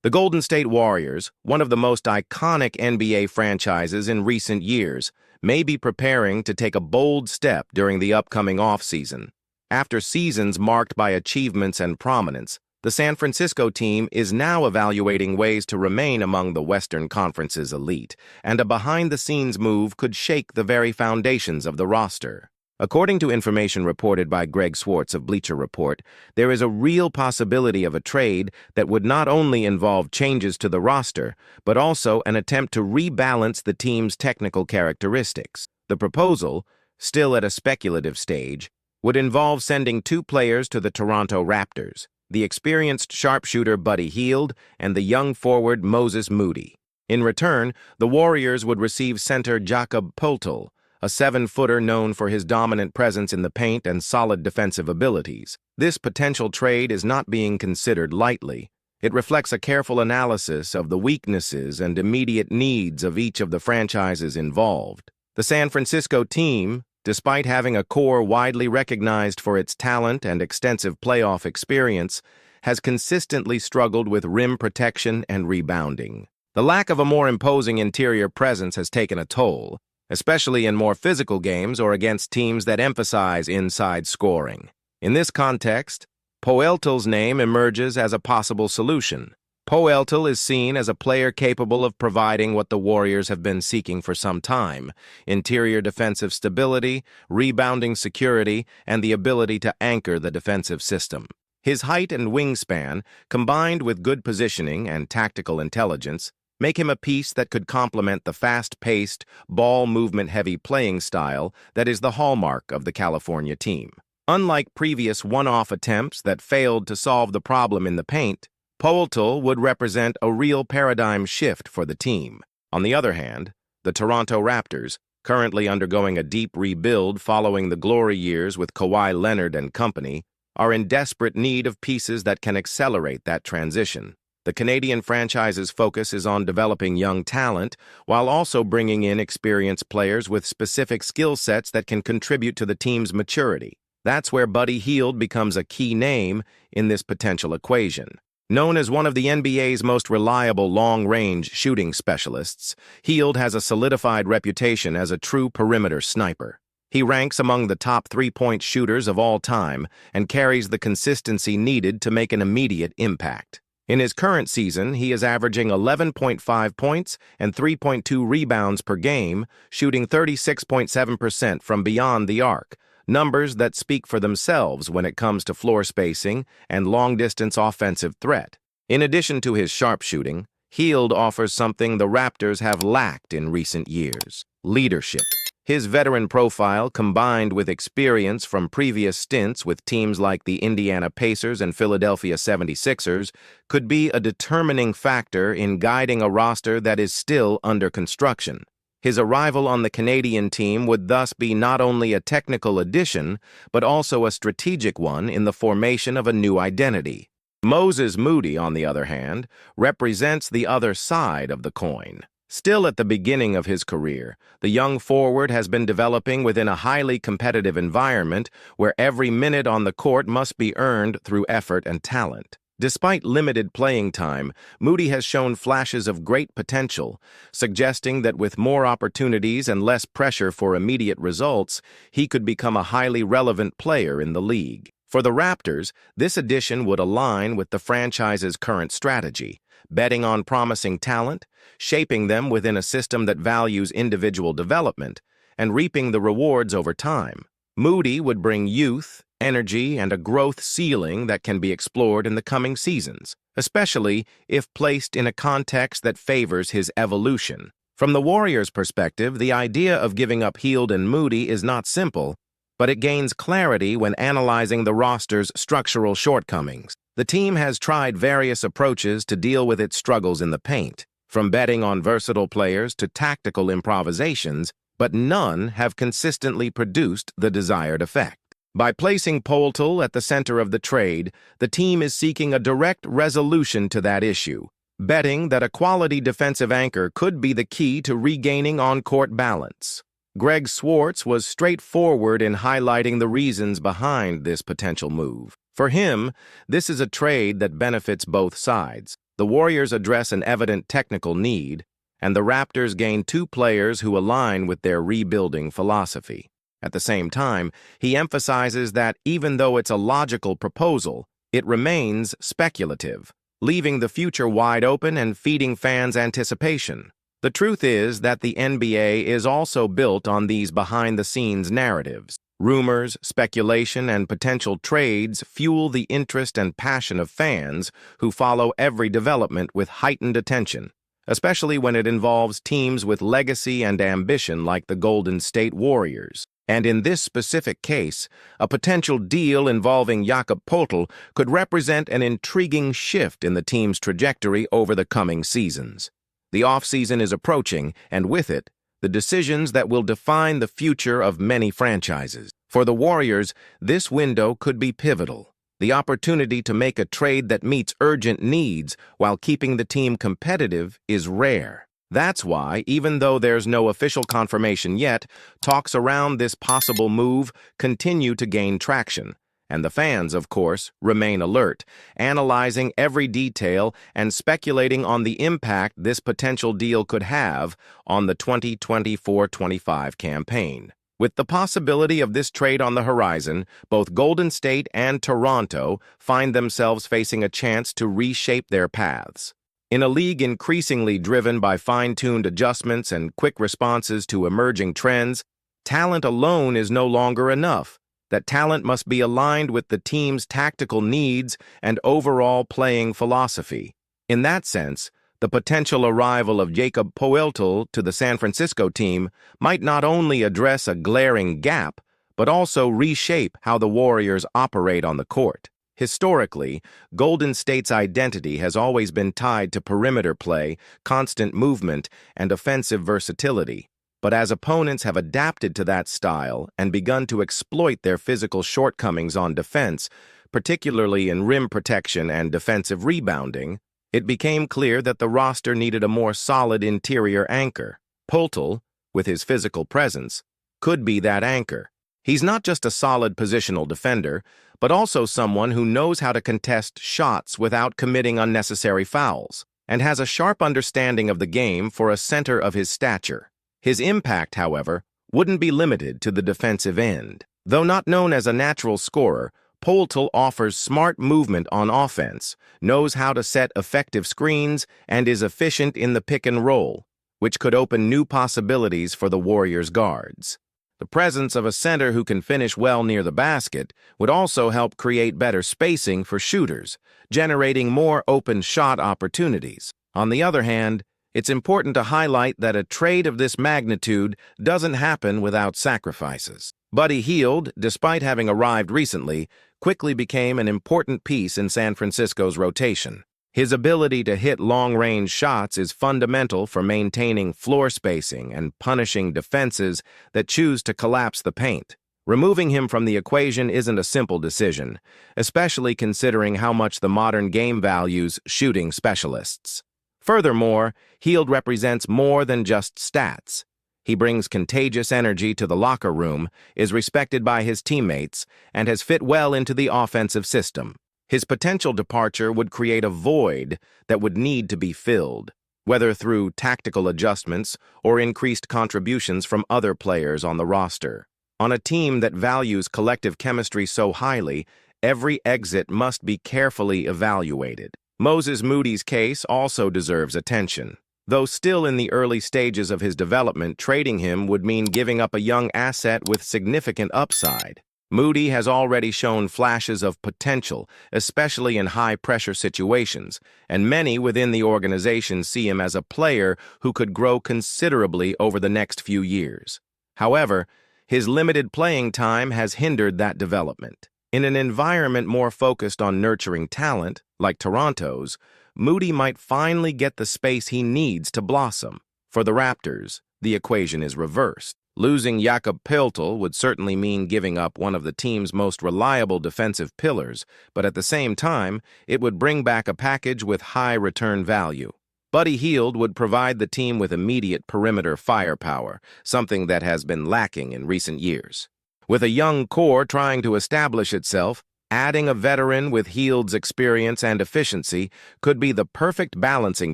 The Golden State Warriors, one of the most iconic NBA franchises in recent years, may be preparing to take a bold step during the upcoming offseason. After seasons marked by achievements and prominence, the San Francisco team is now evaluating ways to remain among the Western Conference's elite, and a behind-the-scenes move could shake the very foundations of the roster. According to information reported by Greg Swartz of Bleacher Report, there is a real possibility of a trade that would not only involve changes to the roster, but also an attempt to rebalance the team's technical characteristics. The proposal, still at a speculative stage, would involve sending two players to the Toronto Raptors, the experienced sharpshooter Buddy Hield and the young forward Moses Moody. In return, the Warriors would receive center Jakob Poeltl, a 7-footer known for his dominant presence in the paint and solid defensive abilities. This potential trade is not being considered lightly. It reflects a careful analysis of the weaknesses and immediate needs of each of the franchises involved. The San Francisco team, despite having a core widely recognized for its talent and extensive playoff experience, has consistently struggled with rim protection and rebounding. The lack of a more imposing interior presence has taken a toll, especially in more physical games or against teams that emphasize inside scoring. In this context, Poeltl's name emerges as a possible solution. Poeltl is seen as a player capable of providing what the Warriors have been seeking for some time: interior defensive stability, rebounding security, and the ability to anchor the defensive system. His height and wingspan, combined with good positioning and tactical intelligence, make him a piece that could complement the fast-paced, ball-movement-heavy playing style that is the hallmark of the California team. Unlike previous one-off attempts that failed to solve the problem in the paint, Poeltl would represent a real paradigm shift for the team. On the other hand, the Toronto Raptors, currently undergoing a deep rebuild following the glory years with Kawhi Leonard and company, are in desperate need of pieces that can accelerate that transition. The Canadian franchise's focus is on developing young talent while also bringing in experienced players with specific skill sets that can contribute to the team's maturity. That's where Buddy Hield becomes a key name in this potential equation. Known as one of the NBA's most reliable long-range shooting specialists, Hield has a solidified reputation as a true perimeter sniper. He ranks among the top three-point shooters of all time and carries the consistency needed to make an immediate impact. In his current season, he is averaging 11.5 points and 3.2 rebounds per game, shooting 36.7% from beyond the arc, numbers that speak for themselves when it comes to floor spacing and long-distance offensive threat. In addition to his sharpshooting, Hield offers something the Raptors have lacked in recent years: leadership. His veteran profile, combined with experience from previous stints with teams like the Indiana Pacers and Philadelphia 76ers, could be a determining factor in guiding a roster that is still under construction. His arrival on the Canadian team would thus be not only a technical addition, but also a strategic one in the formation of a new identity. Moses Moody, on the other hand, represents the other side of the coin. Still at the beginning of his career, the young forward has been developing within a highly competitive environment where every minute on the court must be earned through effort and talent. Despite limited playing time, Moody has shown flashes of great potential, suggesting that with more opportunities and less pressure for immediate results, he could become a highly relevant player in the league. For the Raptors, this addition would align with the franchise's current strategy: betting on promising talent, shaping them within a system that values individual development, and reaping the rewards over time. Moody would bring youth, energy, and a growth ceiling that can be explored in the coming seasons, especially if placed in a context that favors his evolution. From the Warriors' perspective, the idea of giving up Hield and Moody is not simple, but it gains clarity when analyzing the roster's structural shortcomings. The team has tried various approaches to deal with its struggles in the paint, from betting on versatile players to tactical improvisations, but none have consistently produced the desired effect. By placing Poeltl at the center of the trade, the team is seeking a direct resolution to that issue, betting that a quality defensive anchor could be the key to regaining on-court balance. Greg Swartz was straightforward in highlighting the reasons behind this potential move. For him, this is a trade that benefits both sides. The Warriors address an evident technical need, and the Raptors gain two players who align with their rebuilding philosophy. At the same time, he emphasizes that even though it's a logical proposal, it remains speculative, leaving the future wide open and feeding fans' anticipation. The truth is that the NBA is also built on these behind-the-scenes narratives. Rumors, speculation, and potential trades fuel the interest and passion of fans who follow every development with heightened attention, especially when it involves teams with legacy and ambition like the Golden State Warriors. And in this specific case, a potential deal involving Jakob Poeltl could represent an intriguing shift in the team's trajectory over the coming seasons. The offseason is approaching, and with it, the decisions that will define the future of many franchises. For the Warriors, this window could be pivotal. The opportunity to make a trade that meets urgent needs while keeping the team competitive is rare. That's why, even though there's no official confirmation yet, talks around this possible move continue to gain traction. And the fans, of course, remain alert, analyzing every detail and speculating on the impact this potential deal could have on the 2024-25 campaign. With the possibility of this trade on the horizon, both Golden State and Toronto find themselves facing a chance to reshape their paths. In a league increasingly driven by fine-tuned adjustments and quick responses to emerging trends, talent alone is no longer enough. That talent must be aligned with the team's tactical needs and overall playing philosophy. In that sense, the potential arrival of Jakob Poeltl to the San Francisco team might not only address a glaring gap, but also reshape how the Warriors operate on the court. Historically, Golden State's identity has always been tied to perimeter play, constant movement, and offensive versatility. But as opponents have adapted to that style and begun to exploit their physical shortcomings on defense, particularly in rim protection and defensive rebounding, it became clear that the roster needed a more solid interior anchor. Poeltl, with his physical presence, could be that anchor. He's not just a solid positional defender, but also someone who knows how to contest shots without committing unnecessary fouls, and has a sharp understanding of the game for a center of his stature. His impact, however, wouldn't be limited to the defensive end. Though not known as a natural scorer, Poeltl offers smart movement on offense, knows how to set effective screens, and is efficient in the pick and roll, which could open new possibilities for the Warriors' guards. The presence of a center who can finish well near the basket would also help create better spacing for shooters, generating more open shot opportunities. On the other hand, it's important to highlight that a trade of this magnitude doesn't happen without sacrifices. Buddy Hield, despite having arrived recently, quickly became an important piece in San Francisco's rotation. His ability to hit long-range shots is fundamental for maintaining floor spacing and punishing defenses that choose to collapse the paint. Removing him from the equation isn't a simple decision, especially considering how much the modern game values shooting specialists. Furthermore, Hield represents more than just stats. He brings contagious energy to the locker room, is respected by his teammates, and has fit well into the offensive system. His potential departure would create a void that would need to be filled, whether through tactical adjustments or increased contributions from other players on the roster. On a team that values collective chemistry so highly, every exit must be carefully evaluated. Moses Moody's case also deserves attention. Though still in the early stages of his development, trading him would mean giving up a young asset with significant upside. Moody has already shown flashes of potential, especially in high-pressure situations, and many within the organization see him as a player who could grow considerably over the next few years. However, his limited playing time has hindered that development. In an environment more focused on nurturing talent, like Toronto's, Moody might finally get the space he needs to blossom. For the Raptors, the equation is reversed. Losing Jakob Poeltl would certainly mean giving up one of the team's most reliable defensive pillars, but at the same time, it would bring back a package with high return value. Buddy Hield would provide the team with immediate perimeter firepower, something that has been lacking in recent years. With a young core trying to establish itself, Adding a veteran with Poeltl's experience and efficiency could be the perfect balancing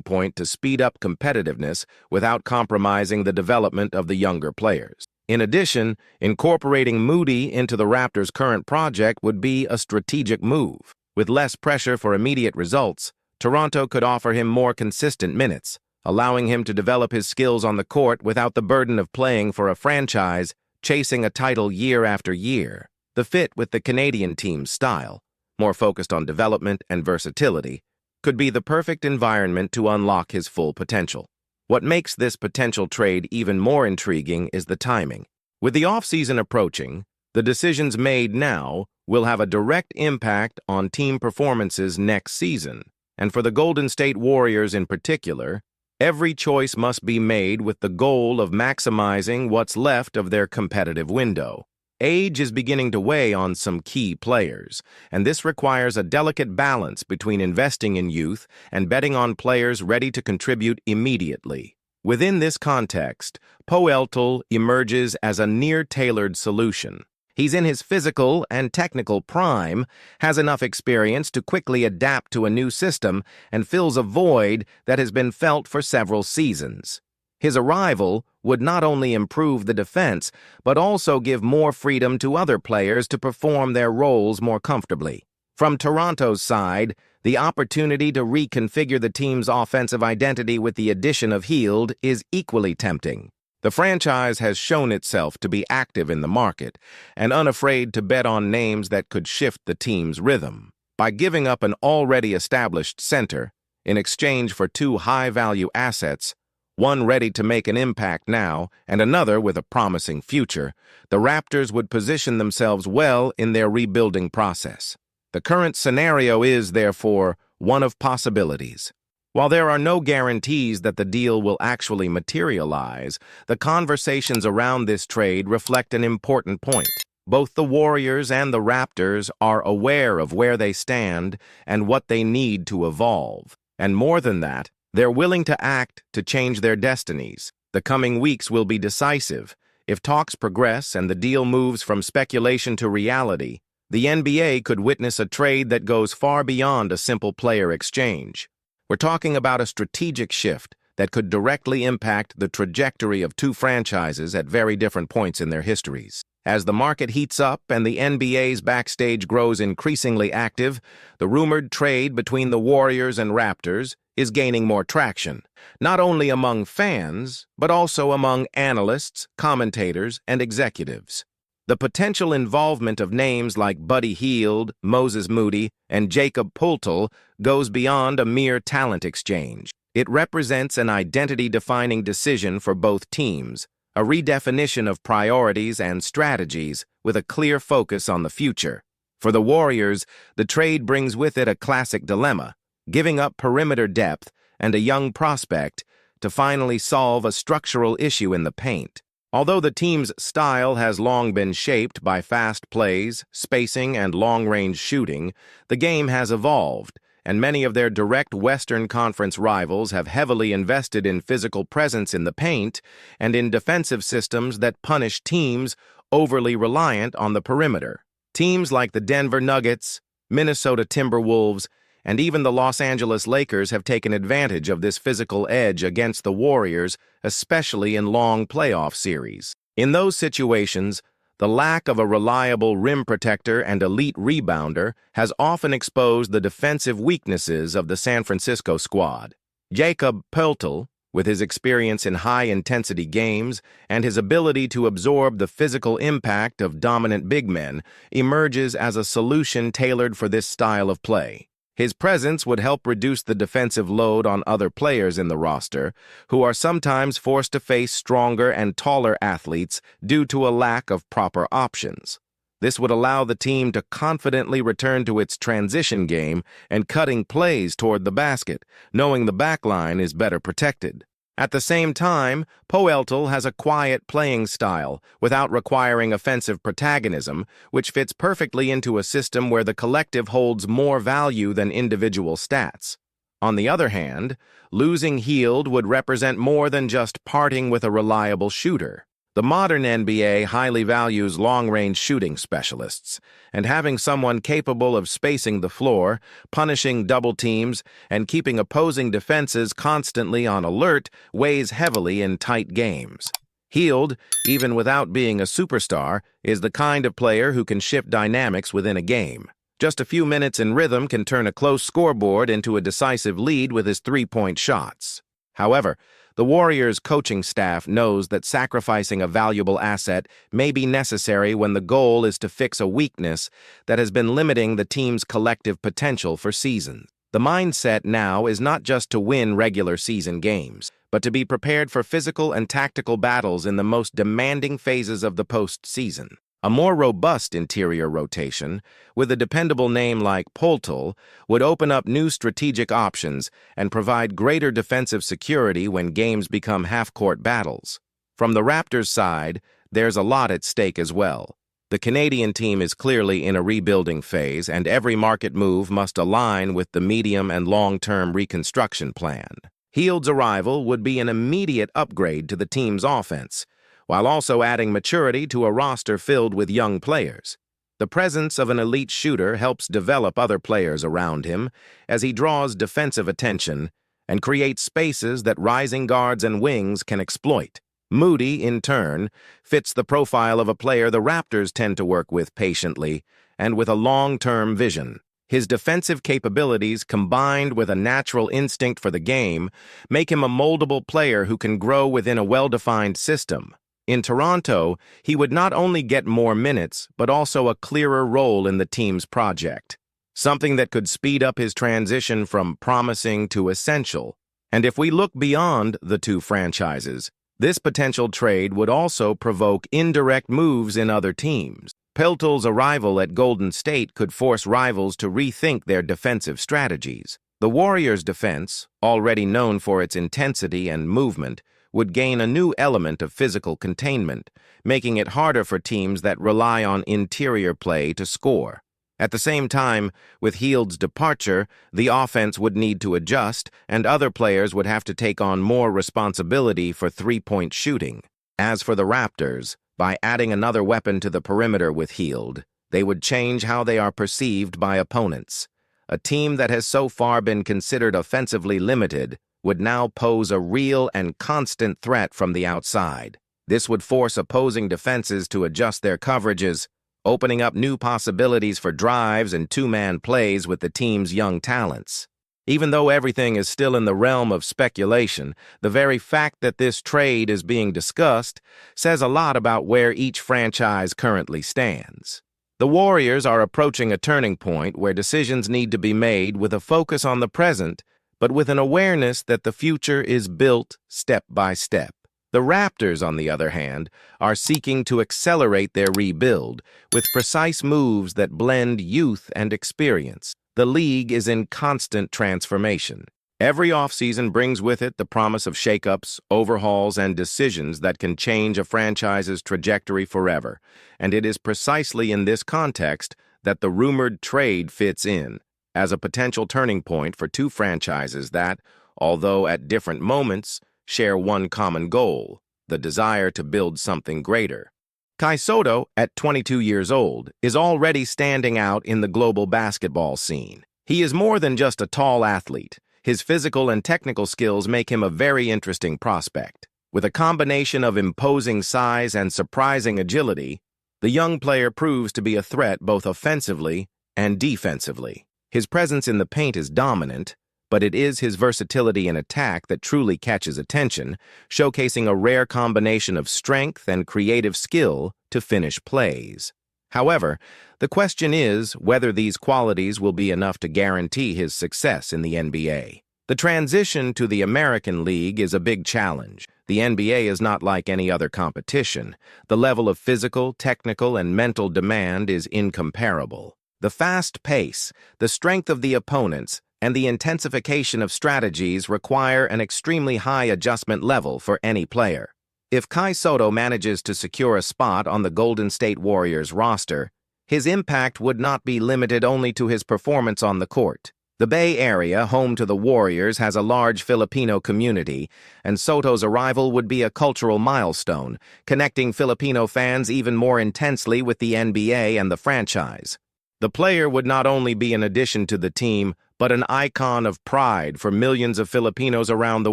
point to speed up competitiveness without compromising the development of the younger players. In addition, incorporating Moody into the Raptors' current project would be a strategic move. With less pressure for immediate results, Toronto could offer him more consistent minutes, allowing him to develop his skills on the court without the burden of playing for a franchise chasing a title year after year. The fit with the Canadian team's style, more focused on development and versatility, could be the perfect environment to unlock his full potential. What makes this potential trade even more intriguing is the timing. With the offseason approaching, the decisions made now will have a direct impact on team performances next season. And for the Golden State Warriors in particular, every choice must be made with the goal of maximizing what's left of their competitive window. Age is beginning to weigh on some key players, and this requires a delicate balance between investing in youth and betting on players ready to contribute immediately. Within this context, Poeltl emerges as a near-tailored solution. He's in his physical and technical prime, has enough experience to quickly adapt to a new system, and fills a void that has been felt for several seasons. His arrival would not only improve the defense, but also give more freedom to other players to perform their roles more comfortably. From Toronto's side, the opportunity to reconfigure the team's offensive identity with the addition of Poeltl is equally tempting. The franchise has shown itself to be active in the market and unafraid to bet on names that could shift the team's rhythm. By giving up an already established center in exchange for two high-value assets, one ready to make an impact now and another with a promising future, the Raptors would position themselves well in their rebuilding process. The current scenario is, therefore, one of possibilities. While there are no guarantees that the deal will actually materialize, the conversations around this trade reflect an important point. Both the Warriors and the Raptors are aware of where they stand and what they need to evolve. And more than that, they're willing to act to change their destinies. The coming weeks will be decisive. If talks progress and the deal moves from speculation to reality, the NBA could witness a trade that goes far beyond a simple player exchange. We're talking about a strategic shift that could directly impact the trajectory of two franchises at very different points in their histories. As the market heats up and the NBA's backstage grows increasingly active, the rumored trade between the Warriors and Raptors is gaining more traction, not only among fans, but also among analysts, commentators, and executives. The potential involvement of names like Buddy Hield, Moses Moody, and Jakob Poeltl goes beyond a mere talent exchange. It represents an identity-defining decision for both teams, a redefinition of priorities and strategies with a clear focus on the future. For the Warriors, the trade brings with it a classic dilemma, giving up perimeter depth and a young prospect to finally solve a structural issue in the paint. Although the team's style has long been shaped by fast plays, spacing, and long-range shooting, the game has evolved, and many of their direct Western Conference rivals have heavily invested in physical presence in the paint and in defensive systems that punish teams overly reliant on the perimeter. Teams like the Denver Nuggets, Minnesota Timberwolves, and even the Los Angeles Lakers have taken advantage of this physical edge against the Warriors, especially in long playoff series. In those situations, the lack of a reliable rim protector and elite rebounder has often exposed the defensive weaknesses of the San Francisco squad. Jakob Poeltl, with his experience in high-intensity games and his ability to absorb the physical impact of dominant big men, emerges as a solution tailored for this style of play. His presence would help reduce the defensive load on other players in the roster, who are sometimes forced to face stronger and taller athletes due to a lack of proper options. This would allow the team to confidently return to its transition game and cutting plays toward the basket, knowing the backline is better protected. At the same time, Poeltl has a quiet playing style without requiring offensive protagonism, which fits perfectly into a system where the collective holds more value than individual stats. On the other hand, losing Hield would represent more than just parting with a reliable shooter. The modern NBA highly values long-range shooting specialists, and having someone capable of spacing the floor, punishing double teams, and keeping opposing defenses constantly on alert weighs heavily in tight games. Poeltl, even without being a superstar, is the kind of player who can shift dynamics within a game. Just a few minutes in rhythm can turn a close scoreboard into a decisive lead with his three-point shots. However, the Warriors' coaching staff knows that sacrificing a valuable asset may be necessary when the goal is to fix a weakness that has been limiting the team's collective potential for seasons. The mindset now is not just to win regular season games, but to be prepared for physical and tactical battles in the most demanding phases of the postseason. A more robust interior rotation, with a dependable name like Poeltl, would open up new strategic options and provide greater defensive security when games become half-court battles. From the Raptors' side, there's a lot at stake as well. The Canadian team is clearly in a rebuilding phase, and every market move must align with the medium and long-term reconstruction plan. Poeltl's arrival would be an immediate upgrade to the team's offense, while also adding maturity to a roster filled with young players. The presence of an elite shooter helps develop other players around him as he draws defensive attention and creates spaces that rising guards and wings can exploit. Moody, in turn, fits the profile of a player the Raptors tend to work with patiently and with a long-term vision. His defensive capabilities, combined with a natural instinct for the game, make him a moldable player who can grow within a well-defined system. In Toronto, he would not only get more minutes, but also a clearer role in the team's project, something that could speed up his transition from promising to essential. And if we look beyond the two franchises, this potential trade would also provoke indirect moves in other teams. Poeltl's arrival at Golden State could force rivals to rethink their defensive strategies. The Warriors' defense, already known for its intensity and movement, would gain a new element of physical containment, making it harder for teams that rely on interior play to score. At the same time, with Poeltl's departure, the offense would need to adjust, and other players would have to take on more responsibility for three-point shooting. As for the Raptors, by adding another weapon to the perimeter with Poeltl, they would change how they are perceived by opponents. A team that has so far been considered offensively limited would now pose a real and constant threat from the outside. This would force opposing defenses to adjust their coverages, opening up new possibilities for drives and two-man plays with the team's young talents. Even though everything is still in the realm of speculation, the very fact that this trade is being discussed says a lot about where each franchise currently stands. The Warriors are approaching a turning point where decisions need to be made with a focus on the present, but with an awareness that the future is built step by step. The Raptors, on the other hand, are seeking to accelerate their rebuild with precise moves that blend youth and experience. The league is in constant transformation. Every offseason brings with it the promise of shakeups, overhauls, and decisions that can change a franchise's trajectory forever, and it is precisely in this context that the rumored trade fits in, as a potential turning point for two franchises that, although at different moments, share one common goal, the desire to build something greater. Kai Sotto, at 22 years old, is already standing out in the global basketball scene. He is more than just a tall athlete. His physical and technical skills make him a very interesting prospect. With a combination of imposing size and surprising agility, the young player proves to be a threat both offensively and defensively. His presence in the paint is dominant, but it is his versatility in attack that truly catches attention, showcasing a rare combination of strength and creative skill to finish plays. However, the question is whether these qualities will be enough to guarantee his success in the NBA. The transition to the American League is a big challenge. The NBA is not like any other competition. The level of physical, technical, and mental demand is incomparable. The fast pace, the strength of the opponents, and the intensification of strategies require an extremely high adjustment level for any player. If Kai Sotto manages to secure a spot on the Golden State Warriors roster, his impact would not be limited only to his performance on the court. The Bay Area, home to the Warriors, has a large Filipino community, and Sotto's arrival would be a cultural milestone, connecting Filipino fans even more intensely with the NBA and the franchise. The player would not only be an addition to the team, but an icon of pride for millions of Filipinos around the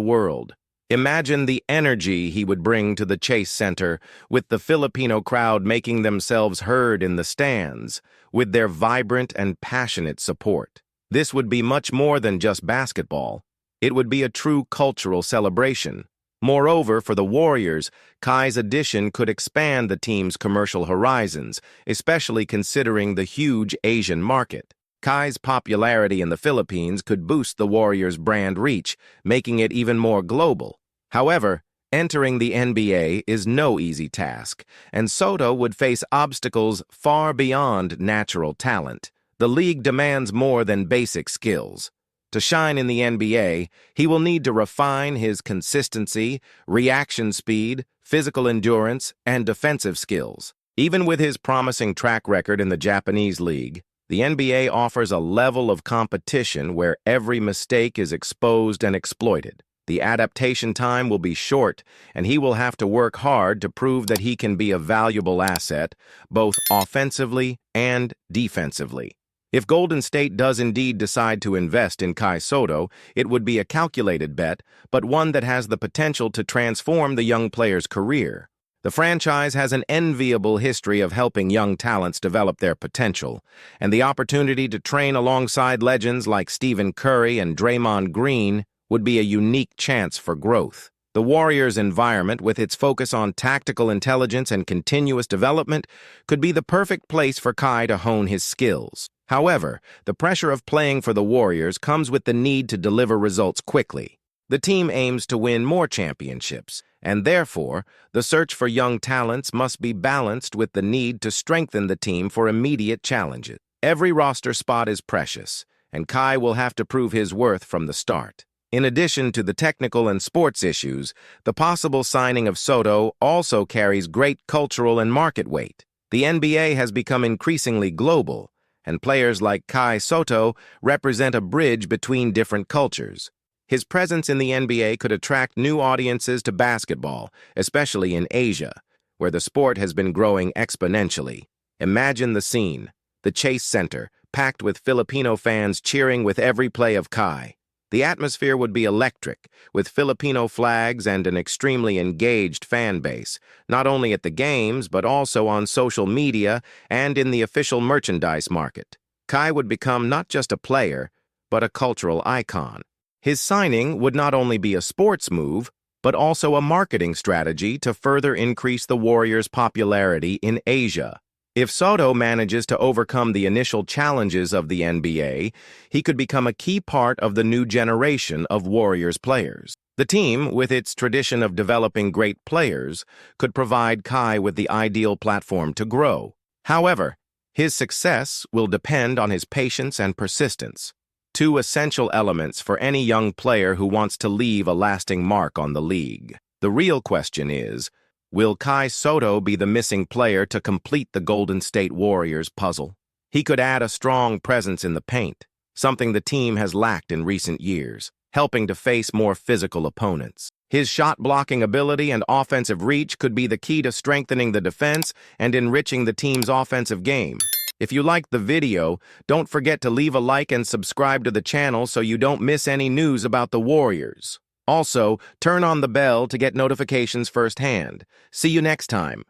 world. Imagine the energy he would bring to the Chase Center, with the Filipino crowd making themselves heard in the stands, with their vibrant and passionate support. This would be much more than just basketball. It would be a true cultural celebration. Moreover, for the Warriors, Kai's addition could expand the team's commercial horizons, especially considering the huge Asian market. Kai's popularity in the Philippines could boost the Warriors' brand reach, making it even more global. However, entering the NBA is no easy task, and Sotto would face obstacles far beyond natural talent. The league demands more than basic skills. To shine in the NBA, he will need to refine his consistency, reaction speed, physical endurance, and defensive skills. Even with his promising track record in the Japanese league, the NBA offers a level of competition where every mistake is exposed and exploited. The adaptation time will be short, and he will have to work hard to prove that he can be a valuable asset, both offensively and defensively. If Golden State does indeed decide to invest in Kai Sotto, it would be a calculated bet, but one that has the potential to transform the young player's career. The franchise has an enviable history of helping young talents develop their potential, and the opportunity to train alongside legends like Stephen Curry and Draymond Green would be a unique chance for growth. The Warriors' environment, with its focus on tactical intelligence and continuous development, could be the perfect place for Kai to hone his skills. However, the pressure of playing for the Warriors comes with the need to deliver results quickly. The team aims to win more championships, and therefore, the search for young talents must be balanced with the need to strengthen the team for immediate challenges. Every roster spot is precious, and Kai will have to prove his worth from the start. In addition to the technical and sports issues, the possible signing of Sotto also carries great cultural and market weight. The NBA has become increasingly global, and players like Kai Sotto represent a bridge between different cultures. His presence in the NBA could attract new audiences to basketball, especially in Asia, where the sport has been growing exponentially. Imagine the scene, the Chase Center, packed with Filipino fans cheering with every play of Kai. The atmosphere would be electric, with Filipino flags and an extremely engaged fan base, not only at the games but also on social media and in the official merchandise market. Kai would become not just a player, but a cultural icon. His signing would not only be a sports move, but also a marketing strategy to further increase the Warriors' popularity in Asia. If Sotto manages to overcome the initial challenges of the NBA, he could become a key part of the new generation of Warriors players. The team, with its tradition of developing great players, could provide Kai with the ideal platform to grow. However, his success will depend on his patience and persistence, two essential elements for any young player who wants to leave a lasting mark on the league. The real question is, will Kai Sotto be the missing player to complete the Golden State Warriors puzzle? He could add a strong presence in the paint, something the team has lacked in recent years, helping to face more physical opponents. His shot-blocking ability and offensive reach could be the key to strengthening the defense and enriching the team's offensive game. If you liked the video, don't forget to leave a like and subscribe to the channel so you don't miss any news about the Warriors. Also, turn on the bell to get notifications firsthand. See you next time.